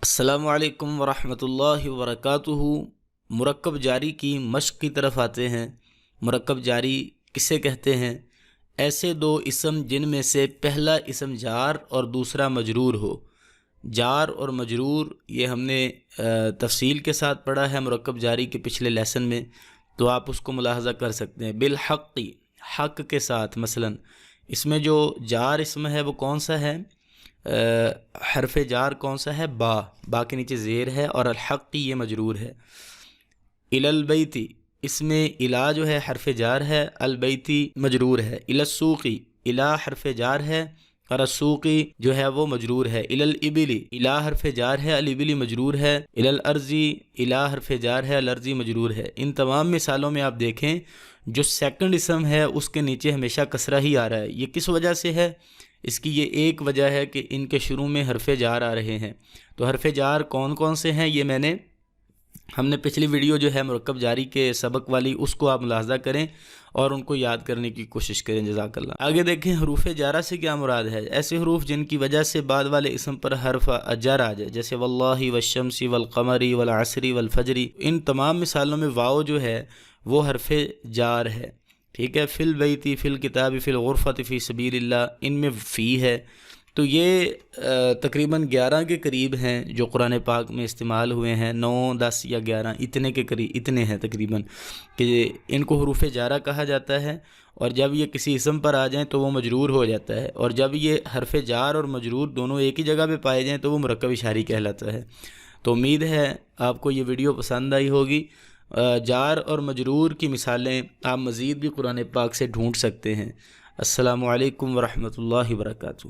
السلام علیکم ورحمۃ اللہ وبرکاتہ۔ مرکب جاری کی مشق کی طرف آتے ہیں۔ مرکب جاری کسے کہتے ہیں؟ ایسے دو اسم جن میں سے پہلا اسم جار اور دوسرا مجرور ہو۔ جار اور مجرور یہ ہم نے تفصیل کے ساتھ پڑھا ہے مرکب جاری کے پچھلے لیسن میں، تو آپ اس کو ملاحظہ کر سکتے ہیں۔ بالحق، حق کے ساتھ، مثلا اس میں جو جار اسم ہے وہ کون سا ہے؟ حرف جار کون سا ہے؟ با کے نیچے زیر ہے، اور الحق یہ مجرور ہے۔ الی البیتی، اس میں الا جو ہے حرف جار ہے، البیتی مجرور ہے۔ الی السوقی، الا حرف جار ہے اور السوقی جو ہے وہ مجرور ہے۔ الی الابلی، الا حرف جار ہے، الابلی مجرور ہے۔ الی الارضی، الا حرف جار ہے، الارضی مجرور ہے۔ ان تمام مثالوں میں آپ دیکھیں جو سیکنڈ اسم ہے اس کے نیچے ہمیشہ کسرہ ہی آ رہا ہے۔ یہ کس وجہ سے ہے؟ اس کی یہ ایک وجہ ہے کہ ان کے شروع میں حرف جار آ رہے ہیں۔ تو حرف جار کون کون سے ہیں یہ ہم نے پچھلی ویڈیو جو ہے مرکب جاری کے سبق والی، اس کو آپ ملاحظہ کریں اور ان کو یاد کرنے کی کوشش کریں۔ جزاک اللہ۔ آگے دیکھیں حروف جارہ سے کیا مراد ہے۔ ایسے حروف جن کی وجہ سے بعد والے اسم پر حرف جر آ جائے، جیسے واللہ والشمس والقمر والعصر والفجر۔ ان تمام مثالوں میں واو جو ہے وہ حرف جار ہے، ٹھیک ہے۔ فی البیتی، فی الکتاب، فی الغرفۃ، فی سبیل اللہ، ان میں فی ہے۔ تو یہ تقریباً 11 کے قریب ہیں جو قرآن پاک میں استعمال ہوئے ہیں، 9، 10 یا 11 اتنے کے قریب، اتنے ہیں تقریباً، کہ ان کو حروف جارہ کہا جاتا ہے۔ اور جب یہ کسی اسم پر آ جائیں تو وہ مجرور ہو جاتا ہے، اور جب یہ حرف جار اور مجرور دونوں ایک ہی جگہ پہ پائے جائیں تو وہ مرکب اشاری کہلاتا ہے۔ تو امید ہے آپ کو یہ ویڈیو پسند آئی ہوگی۔ جار اور مجرور کی مثالیں آپ مزید بھی قرآن پاک سے ڈھونڈ سکتے ہیں۔ السلام علیکم ورحمۃ اللہ وبرکاتہ۔